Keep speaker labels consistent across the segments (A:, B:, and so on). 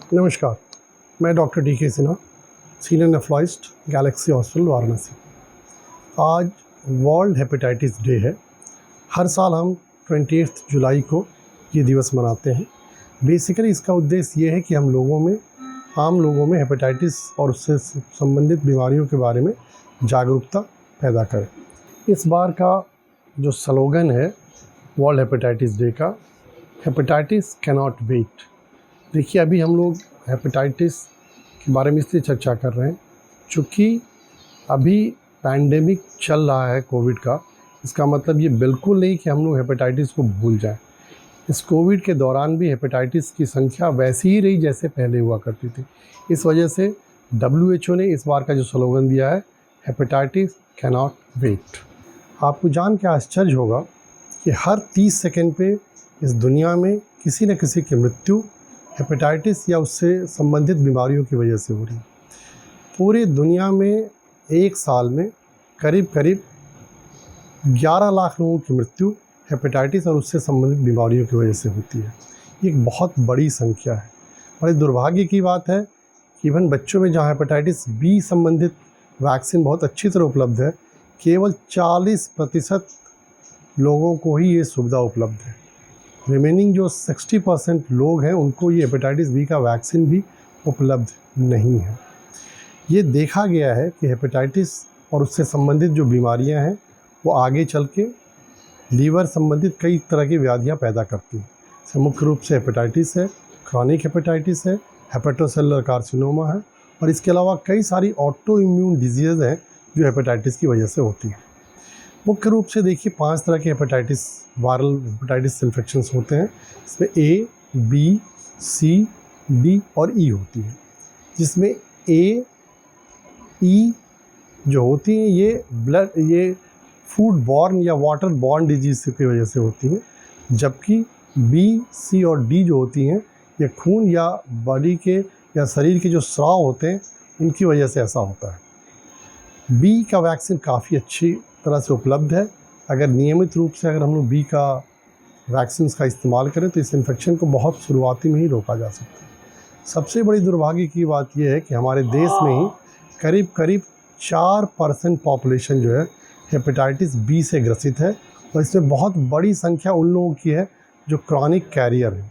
A: नमस्कार, मैं doctor DK Sinha, senior nephrologist, Galaxy hospital Varanasi. आज वर्ल्ड हेपेटाइटिस डे है। हर साल हम 28 जुलाई को ये दिवस मनाते हैं। बेसिकली इसका उद्देश्य ये है कि हम आम लोगों में हेपेटाइटिस और उससे संबंधित बीमारियों के बारे में जागरूकता पैदा करें। इस बार का जो स्लोगन है वर्ल्ड हेपेटाइटिस डे का, हेपेटाइटिस कैनॉट वेट। देखिए, अभी हम लोग हेपेटाइटिस के बारे में इसलिए चर्चा कर रहे हैं चूँकि अभी पैंडेमिक चल रहा है कोविड का। इसका मतलब ये बिल्कुल नहीं कि हम लोग हेपेटाइटिस को भूल जाएं। इस कोविड के दौरान भी हेपेटाइटिस की संख्या वैसी ही रही जैसे पहले हुआ करती थी। इस वजह से WHO ने इस बार का जो स्लोगन दिया है, हेपेटाइटिस कैनॉट वेट। आपको जान के आश्चर्य होगा कि हर 30 सेकंड पे इस दुनिया में किसी न किसी की मृत्यु हेपेटाइटिस या उससे संबंधित बीमारियों की वजह से हो रही है। पूरे दुनिया में एक साल में करीब 11 लाख लोगों की मृत्यु हेपेटाइटिस और उससे संबंधित बीमारियों की वजह से होती है। ये एक बहुत बड़ी संख्या है। और दुर्भाग्य की बात है कि इवन बच्चों में जहाँ हेपेटाइटिस B संबंधित वैक्सीन बहुत अच्छी तरह उपलब्ध है, केवल 40% लोगों को ही ये सुविधा उपलब्ध है। रिमेनिंग जो 60% लोग हैं उनको ये हेपेटाइटिस B का वैक्सीन भी उपलब्ध नहीं है। ये देखा गया है कि हेपेटाइटिस और उससे संबंधित जो बीमारियां हैं वो आगे चल के लीवर संबंधित कई तरह की व्याधियां पैदा करती हैं। इसमें मुख्य रूप से हेपेटाइटिस है, क्रॉनिक हेपेटाइटिस है, हेपेटोसेलुलर कार्सिनोमा है और इसके अलावा कई सारी ऑटो इम्यून डिजीज़ हैं जो हेपेटाइटिस की वजह से होती हैं। मुख्य रूप से देखिए 5 तरह के हेपेटाइटिस, वायरल हेपेटाइटिस इन्फेक्शंस होते हैं। इसमें A, B, C, D और E होती है। जिसमें A, E जो होती हैं ये फूड बॉर्न या वाटर बॉर्न डिजीज़ की वजह से होती हैं, जबकि B, C और D जो होती हैं ये खून या बॉडी के या शरीर के जो स्राव होते हैं उनकी वजह से ऐसा होता है। B का वैक्सीन काफ़ी अच्छी तरह से उपलब्ध है। अगर नियमित रूप से हम लोग B का वैक्सीन का इस्तेमाल करें तो इस इन्फेक्शन को बहुत शुरुआती में ही रोका जा सकता है। सबसे बड़ी दुर्भाग्य की बात यह है कि हमारे देश में ही करीब 4% पॉपुलेशन जो है हेपेटाइटिस B से ग्रसित है और इसमें बहुत बड़ी संख्या उन लोगों की है जो क्रॉनिक कैरियर है।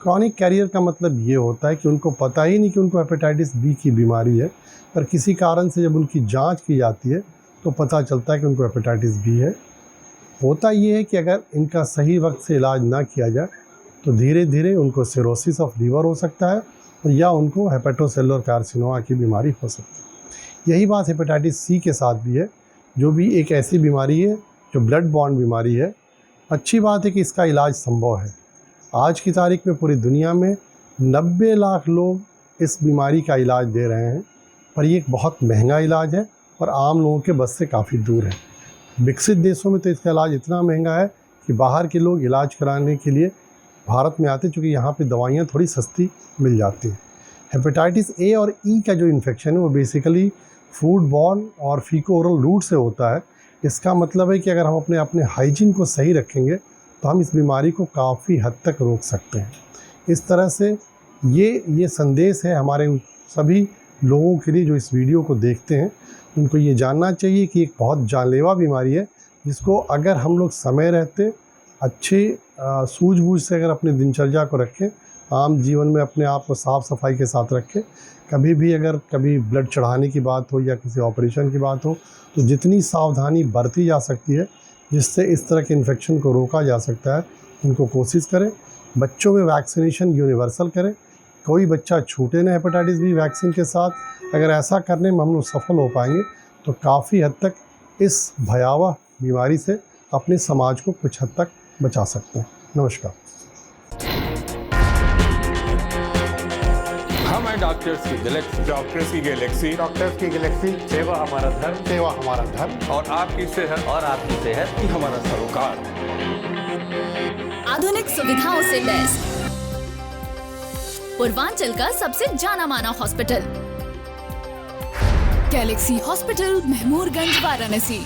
A: क्रॉनिक कैरियर का मतलब ये होता है कि उनको पता ही नहीं कि उनको हेपेटाइटिस B की बीमारी है, पर किसी कारण से जब उनकी जांच की जाती है तो पता चलता है कि उनको हेपेटाइटिस B है। होता ये है कि अगर इनका सही वक्त से इलाज ना किया जाए तो धीरे धीरे उनको सिरोसिस ऑफ लीवर हो सकता है या उनको हेपेटोसेलुलर कार्सिनोमा की बीमारी हो सकती है। यही बात हेपेटाइटिस C के साथ भी है, जो भी एक ऐसी बीमारी है जो ब्लड बॉर्न बीमारी है। अच्छी बात है कि इसका इलाज संभव है। आज की तारीख में पूरी दुनिया में 90 लाख लोग इस बीमारी का इलाज दे रहे हैं, पर ये एक बहुत महंगा इलाज है और आम लोगों के बस से काफ़ी दूर है। विकसित देशों में तो इसका इलाज इतना महंगा है कि बाहर के लोग इलाज कराने के लिए भारत में आते, चूँकि यहाँ पे दवाइयाँ थोड़ी सस्ती मिल जाती हैं। हेपेटाइटिस A और E का जो इन्फेक्शन है वो बेसिकली फूड बॉर्न और फीको ओरल रूट से होता है। इसका मतलब है कि अगर हम अपने हाइजीन को सही रखेंगे तो हम इस बीमारी को काफ़ी हद तक रोक सकते हैं। इस तरह से ये संदेश है हमारे सभी लोगों के लिए जो इस वीडियो को देखते हैं। उनको ये जानना चाहिए कि एक बहुत जानलेवा बीमारी है जिसको अगर हम लोग समय रहते अच्छे सूझबूझ से अगर अपने दिनचर्या को रखें, आम जीवन में अपने आप को साफ़ सफाई के साथ रखें, कभी ब्लड चढ़ाने की बात हो या किसी ऑपरेशन की बात हो तो जितनी सावधानी बरती जा सकती है जिससे इस तरह के इन्फेक्शन को रोका जा सकता है, उनको कोशिश करें। बच्चों में वैक्सीनेशन यूनिवर्सल करें, कोई बच्चा छूटे ना हेपेटाइटिस B वैक्सीन के साथ। अगर ऐसा करने में हम लोग सफल हो पाएंगे तो काफ़ी हद तक इस भयावह बीमारी से अपने समाज को कुछ हद तक बचा सकते हैं। नमस्कार।
B: हम हैं डॉक्टर्स की गैलेक्सी।
C: सेवा हमारा धर्म
B: और आपकी सेहत ही हमारा सरोकार।
D: आधुनिक सुविधाओं से लैस पूर्वांचल का सबसे जाना माना hospital, Galaxy hospital, Mahmoorganj, Varanasi.